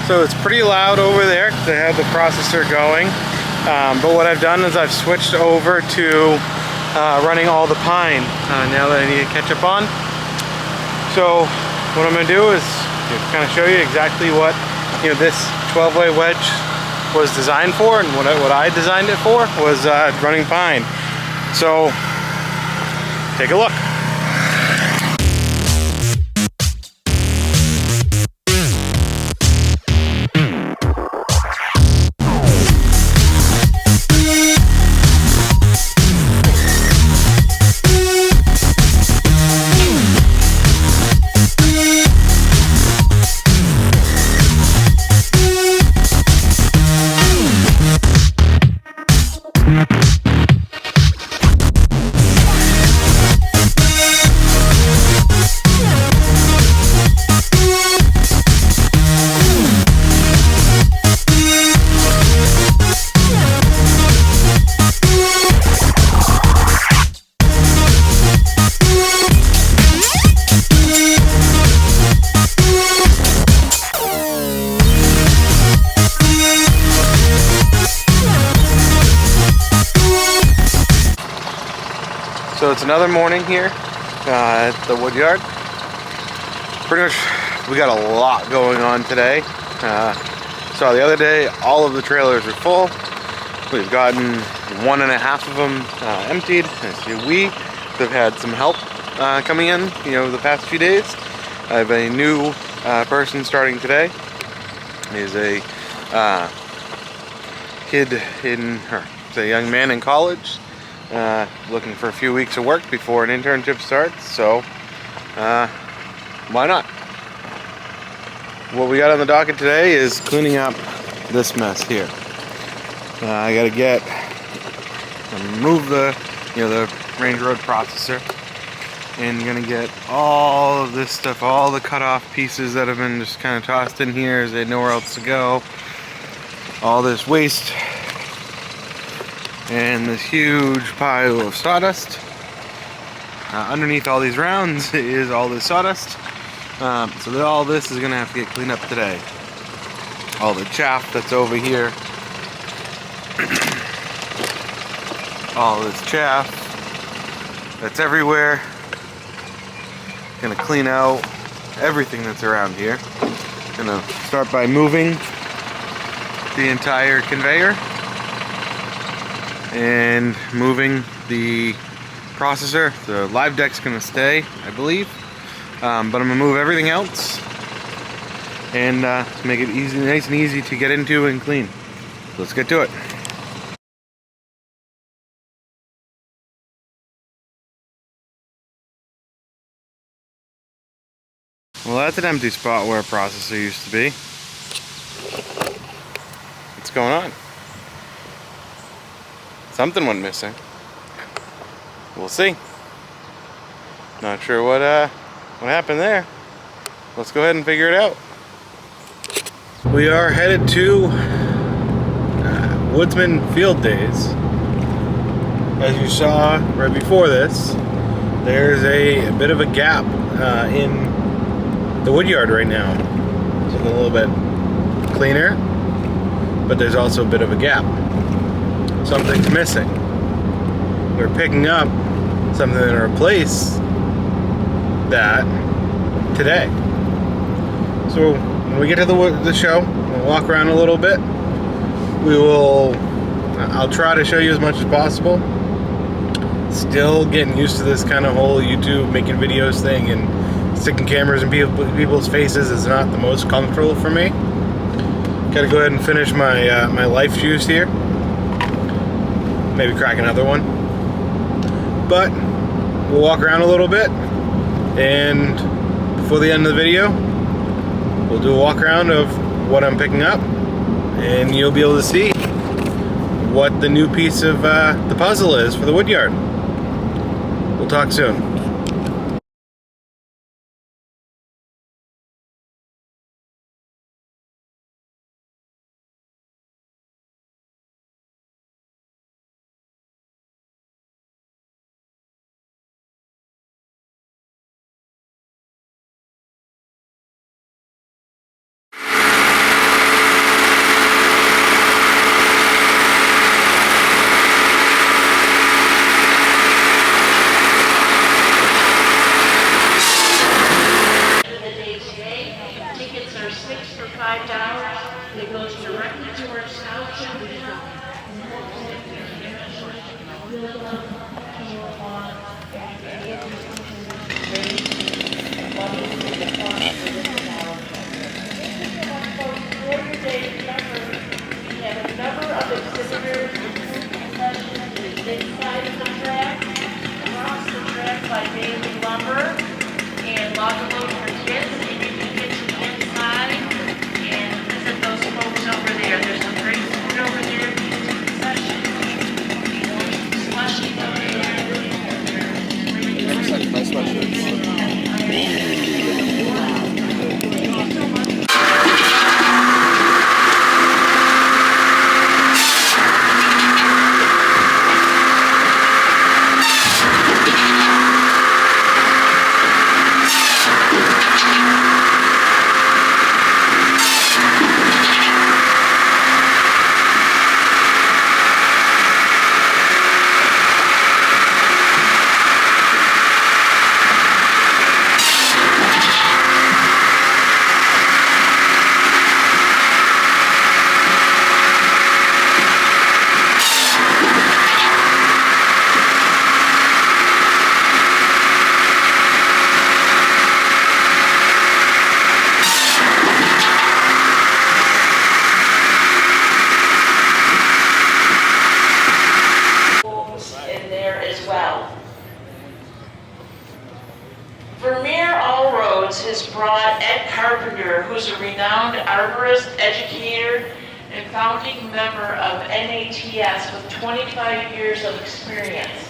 So it's pretty loud over there because I have the processor going. But what I've done is I've switched over to running all the pine now that I need to catch up on. So what I'm going to do is kind of show you exactly what this 12-way wedge was designed for, and what I designed it for was running pine. So take a look. So it's another morning here at the Woodyard. Pretty much we got a lot going on today. So the other day all of the trailers were full. We've gotten 1.5 of them emptied. We've had some help coming in the past few days. I have a new person starting today. He's a he's a young man in college. Looking for a few weeks of work before an internship starts, so why not? What we got on the docket today is cleaning up this mess here. I gotta remove the Range Road processor, and gonna get all of this stuff, all the cut off pieces that have been just kind of tossed in here as they had nowhere else to go, all this waste, and this huge pile of sawdust. Underneath all these rounds is all this sawdust. So all this is going to have to get cleaned up today. All the chaff that's over here. All this chaff that's everywhere. Going to clean out everything that's around here. Going to start by moving the entire conveyor and moving the processor. The live deck's gonna stay, I believe, but I'm gonna move everything else and make it nice and easy to get into and clean. So let's get to it. Well, that's an empty spot where a processor used to be. What's going on? Something went missing. We'll see. Not sure what happened there. Let's go ahead and figure it out. We are headed to Woodsman Field Days. As you saw right before this, there's a bit of a gap in the Woodyard right now. It's looking a little bit cleaner, but there's also a bit of a gap. Something's missing. We're picking up something to replace that today. So when we get to the show, we'll walk around a little bit. I'll try to show you as much as possible. Still getting used to this kind of whole YouTube making videos thing, and sticking cameras in people's faces is not the most comfortable for me. Gotta go ahead and finish my my life juice here. Maybe crack another one. But we'll walk around a little bit, and before the end of the video, we'll do a walk around of what I'm picking up, and you'll be able to see what the new piece of the puzzle is for the Woodyard. We'll talk soon. tickets for $5 that goes directly to our scholarship account. We have a number of exhibitors inside the track, across the track by Daily Lumber, and Loggerload for kids, and you can get to the inside and visit those folks over there. There's some great food over there, concessions, slushy over there. Looks like nice sweatshirts. Has brought Ed Carpenter, who's a renowned arborist, educator, and founding member of NATS with 25 years of experience.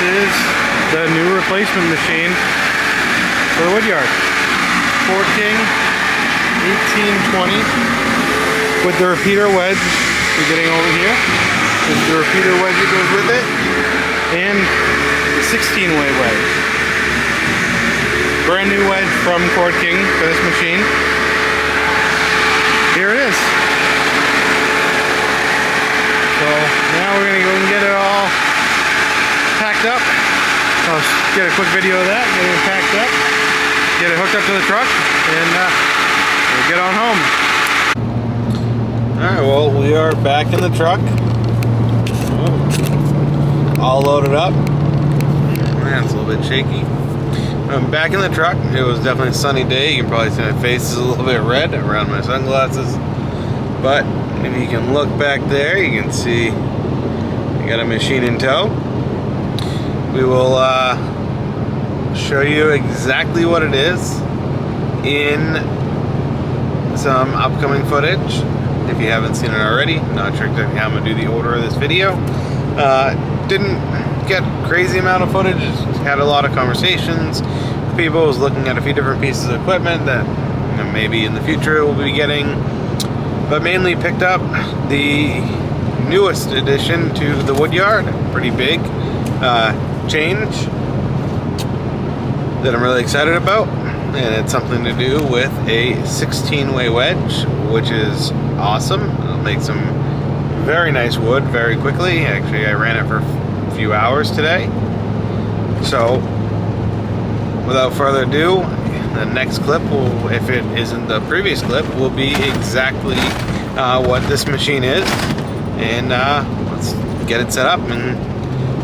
is the new replacement machine for the Woodyard. Ford King 1820 with the repeater wedge you're getting over here. There's the repeater wedge that goes with it, and the 16-way wedge. Brand new wedge from Ford King for this machine. Here it is. So now we're gonna go and get it all packed up. I'll get a quick video of that, get it packed up, get it hooked up to the truck, and we'll get on home. Alright, well, we are back in the truck. All loaded up. Man, it's a little bit shaky. I'm back in the truck. It was definitely a sunny day. You can probably see my face is a little bit red around my sunglasses. But if you can look back there, you can see I got a machine in tow. We will show you exactly what it is in some upcoming footage. If you haven't seen it already, not sure exactly how I'm going to do the order of this video. Didn't get crazy amount of footage, just had a lot of conversations with people. I was looking at a few different pieces of equipment that maybe in the future we'll be getting, but mainly picked up the newest addition to the Woodyard. Pretty big change that I'm really excited about, and it's something to do with a 16-way wedge, which is awesome. It'll make some very nice wood very quickly. Actually, I ran it for a few hours today. So without further ado, the next clip will, if it isn't the previous clip, will be exactly what this machine is, and let's get it set up and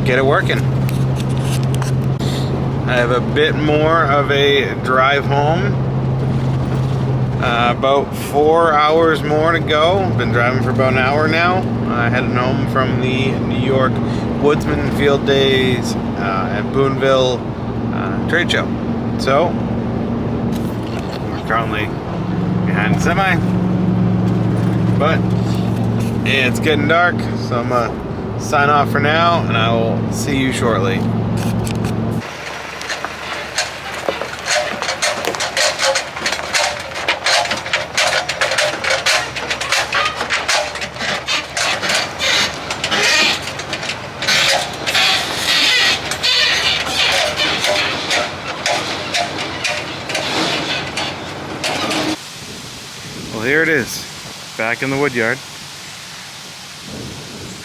get it working. I have a bit more of a drive home, about 4 hours more to go. I've been driving for about an hour now, heading home from the New York Woodsman field days at Boonville trade show. So we're currently behind the semi, but it's getting dark, so I'm gonna sign off for now, and I will see you shortly. Well, here it is, back in the Woodyard,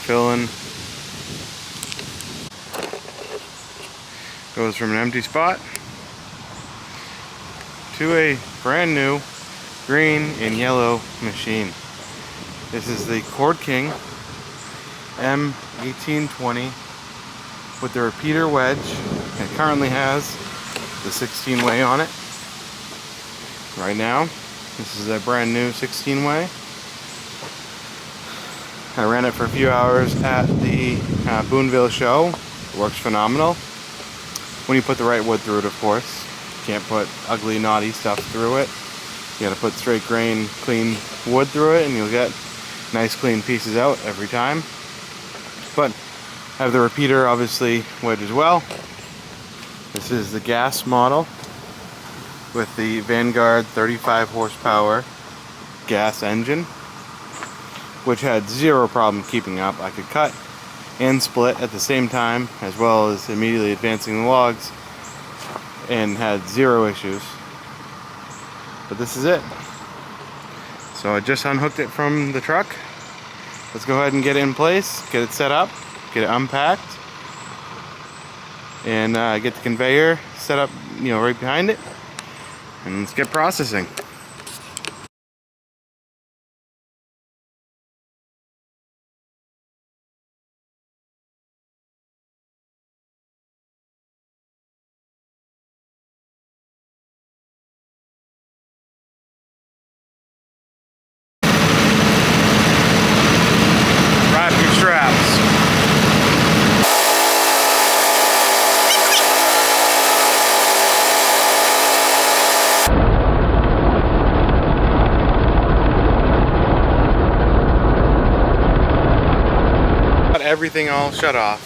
filling. Goes from an empty spot to a brand new green and yellow machine. This is the Ford King M1820 with the repeater wedge. It currently has the 16-way on it. Right now, this is a brand new 16-way. I ran it for a few hours at the Boonville show. It works phenomenal. When you put the right wood through it, of course. You can't put ugly, naughty stuff through it. You gotta put straight grain, clean wood through it, and you'll get nice, clean pieces out every time. But I have the repeater, obviously, wedge as well. This is the gas model with the Vanguard 35 horsepower gas engine, which had zero problem keeping up. I could cut and split at the same time, as well as immediately advancing the logs, and had zero issues. But this is it. So I just unhooked it from the truck. Let's go ahead and get it in place, get it set up, get it unpacked, and get the conveyor set up, right behind it, and let's get processing. Everything all shut off.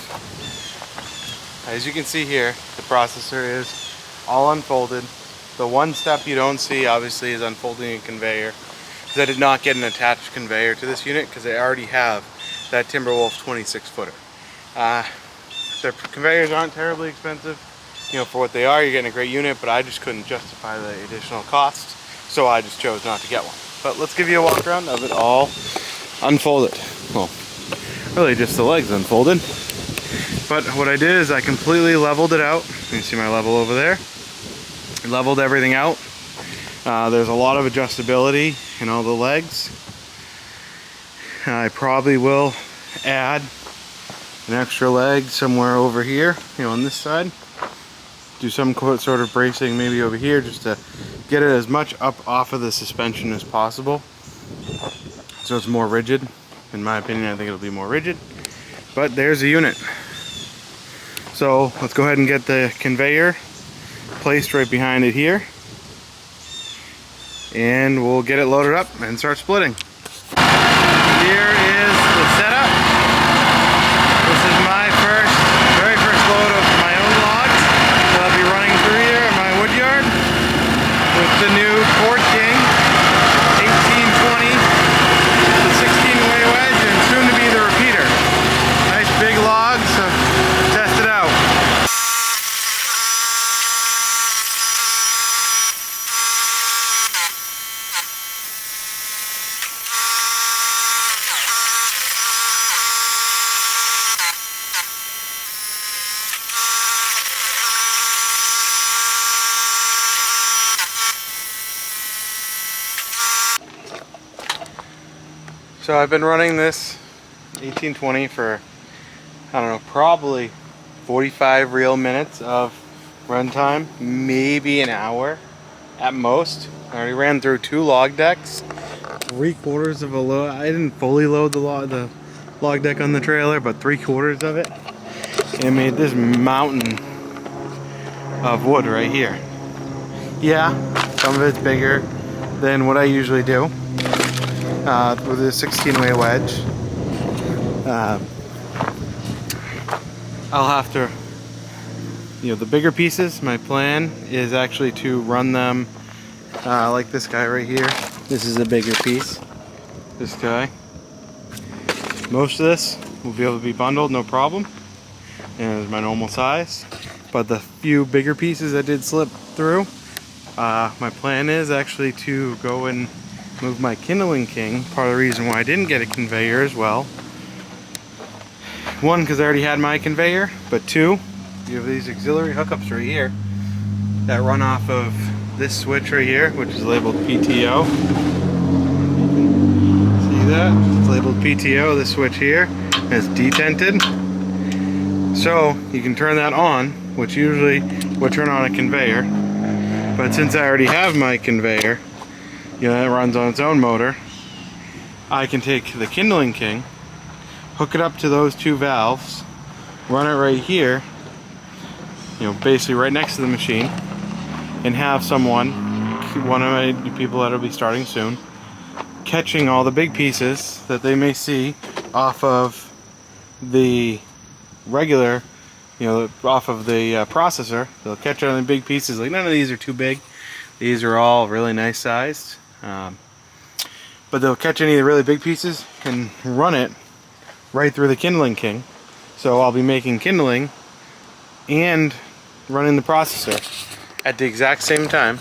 I as you can see here, the processor is all unfolded. The one step you don't see, obviously, is unfolding a conveyor. Because I did not get an attached conveyor to this unit because I already have that Timberwolf 26 footer. The conveyors aren't terribly expensive, you know, for what they are. You're getting a great unit, but I just couldn't justify the additional cost, so I just chose not to get one. But let's give you a walk around of it all unfolded. Well, really just the legs unfolded. But what I did is I completely leveled it out. You can see my level over there. Leveled everything out. There's a lot of adjustability in all the legs. I probably will add an extra leg somewhere over here, you know, on this side. Do some sort of bracing maybe over here just to get it as much up off of the suspension as possible, so it's more rigid. In my opinion, I think it'll be more rigid. But there's the unit. So let's go ahead and get the conveyor placed right behind it here, and we'll get it loaded up and start splitting. Here is the setup. This is my very first load of my own logs that I'll be running through here in my Woodyard with the new Ford King 1820, the 16-way wedge, and soon to be the repeater. Nice big logs, so test it out. So I've been running this 1820 for, I don't know, probably 45 real minutes of runtime, maybe an hour at most. I already ran through 2 log decks, 3/4 of a load. I didn't fully load the log deck on the trailer, but 3/4 of it. And it made this mountain of wood right here. Yeah, some of it's bigger than what I usually do. With a 16-way wedge. I'll have to, you know, the bigger pieces, my plan is actually to run them like this guy right here. This is a bigger piece. This guy. Most of this will be able to be bundled, no problem. And it's my normal size. But the few bigger pieces that did slip through, my plan is actually to go and move my Kindling King. Part of the reason why I didn't get a conveyor as well. 1, because I already had my conveyor, but 2, you have these auxiliary hookups right here that run off of this switch right here, which is labeled PTO. See that? It's labeled PTO, this switch here. It's detented. So you can turn that on, which usually would turn on a conveyor. But since I already have my conveyor, you know, it runs on its own motor, I can take the Kindling King, hook it up to those 2 valves, run it right here, you know, basically right next to the machine, and have someone, one of my people that'll be starting soon, catching all the big pieces that they may see off of the regular, you know, off of the processor. They'll catch all the big pieces. Like, none of these are too big. These are all really nice sized. But they'll catch any of the really big pieces and run it right through the Kindling King. So I'll be making kindling and running the processor at the exact same time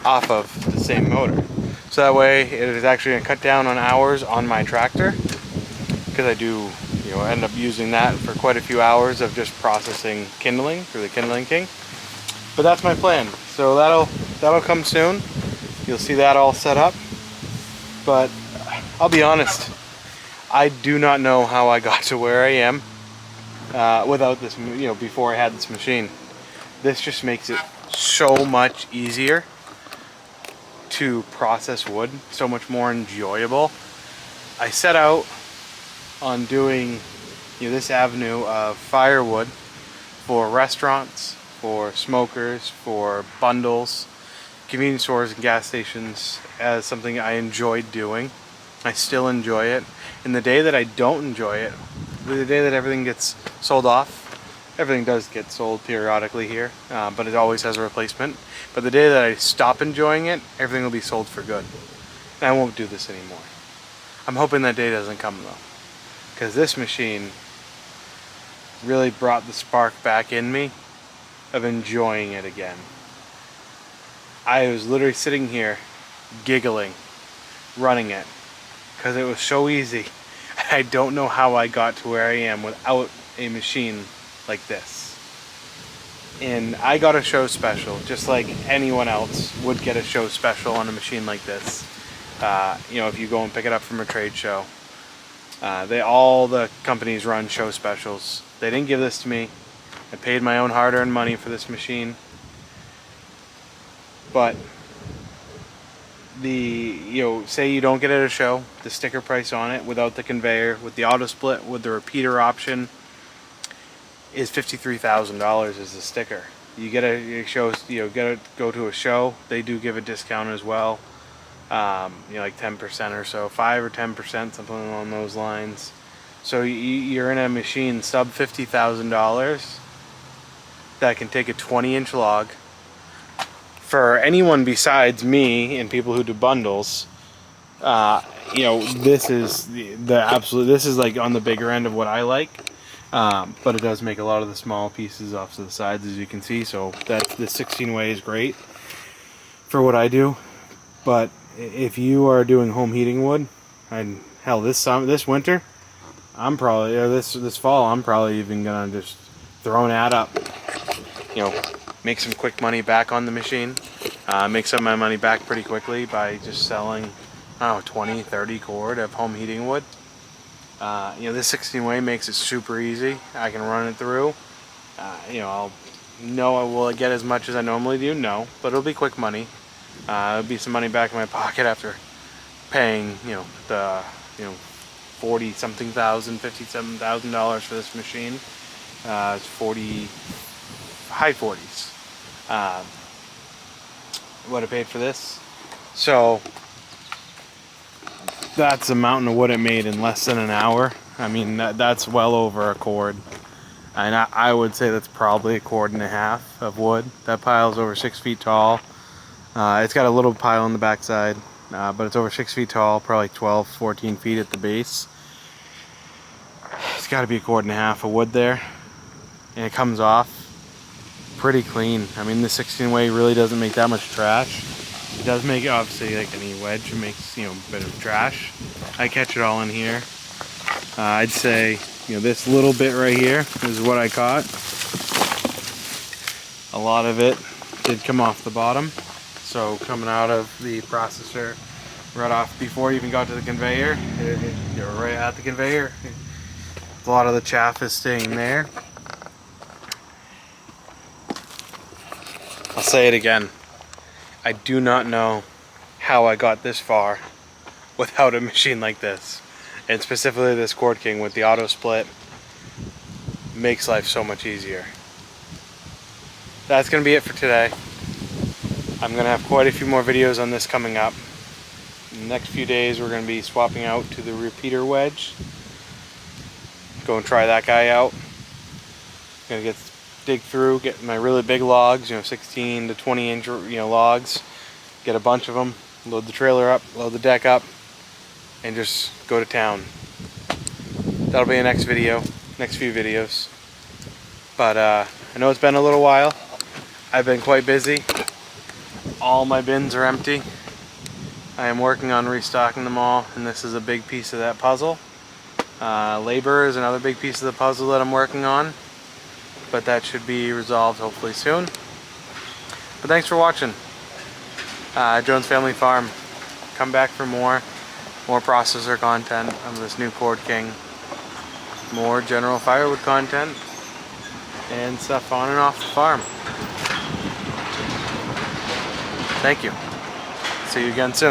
off of the same motor. So that way it is actually going to cut down on hours on my tractor, because I do, you know, end up using that for quite a few hours of just processing kindling through the Kindling King. But that's my plan. So that'll come soon. You'll see that all set up. But I'll be honest, I do not know how I got to where I am without this, you know, before I had this machine. This just makes it so much easier to process wood, so much more enjoyable. I set out on doing, you know, this avenue of firewood for restaurants, for smokers, for bundles, convenience stores and gas stations as something I enjoyed doing. I still enjoy it. And the day that I don't enjoy it, the day that everything gets sold off, Everything does get sold periodically here, but it always has a replacement. But the day that I stop enjoying it, everything will be sold for good. And I won't do this anymore. I'm hoping that day doesn't come though, because this machine really brought the spark back in me of enjoying it again. I was literally sitting here giggling, running it, because it was so easy. I don't know how I got to where I am without a machine like this. And I got a show special, just like anyone else would get a show special on a machine like this. You know, if you go and pick it up from a trade show. All the companies run show specials. They didn't give this to me. I paid my own hard-earned money for this machine. But say you don't get it at a show, the sticker price on it without the conveyor, with the auto split, with the repeater option, is $53,000 as the sticker. You get a show, go to a show, they do give a discount as well. Like 10% or so, 5 or 10%, something along those lines. So you're in a machine sub $50,000 that can take a 20-inch log. For anyone besides me and people who do bundles, this is this is like on the bigger end of what I like. But it does make a lot of the small pieces off to the sides, as you can see. So the 16 way is great for what I do. But if you are doing home heating wood, and hell, this winter, I'm probably this fall, I'm probably even gonna just throw an ad up. Make some quick money back on the machine. Make some of my money back pretty quickly by just selling, 20, 30 cord of home heating wood. This 16 way makes it super easy. I can run it through. Will I get as much as I normally do? No, but it'll be quick money. It'll be some money back in my pocket after paying, the 40-something thousand, $57,000 for this machine. It's high 40s. What I paid for this. So that's the mountain of wood it made in less than an hour. I mean, that's well over a cord. And I would say that's probably a cord and a half of wood. That pile's over 6 feet tall. It's got a little pile on the backside, but it's over 6 feet tall, probably 12, 14 feet at the base. It's got to be a cord and a half of wood there. And it comes off pretty clean. I mean, the 16 way really doesn't make that much trash. It does make, obviously, like any wedge, it makes, a bit of trash. I catch it all in here. I'd say, this little bit right here is what I caught. A lot of it did come off the bottom. So coming out of the processor right off before you even got to the conveyor, you're right at the conveyor. A lot of the chaff is staying there. I'll say it again. I do not know how I got this far without a machine like this. And specifically this Cord King with the auto split makes life so much easier. That's going to be it for today. I'm going to have quite a few more videos on this coming up. In the next few days we're going to be swapping out to the repeater wedge. Go and try that guy out. Going to dig through, get my really big logs, 16 to 20 inch logs, get a bunch of them, load the trailer up, load the deck up, and just go to town. That'll be the next video, next few videos. But I know it's been a little while. I've been quite busy. All my bins are empty. I am working on restocking them all, and this is a big piece of that puzzle. Labor is another big piece of the puzzle that I'm working on. But that should be resolved hopefully soon. But thanks for watching. Jones Family Farm. Come back for more processor content of this new Cord King. More general firewood content. And stuff on and off the farm. Thank you. See you again soon.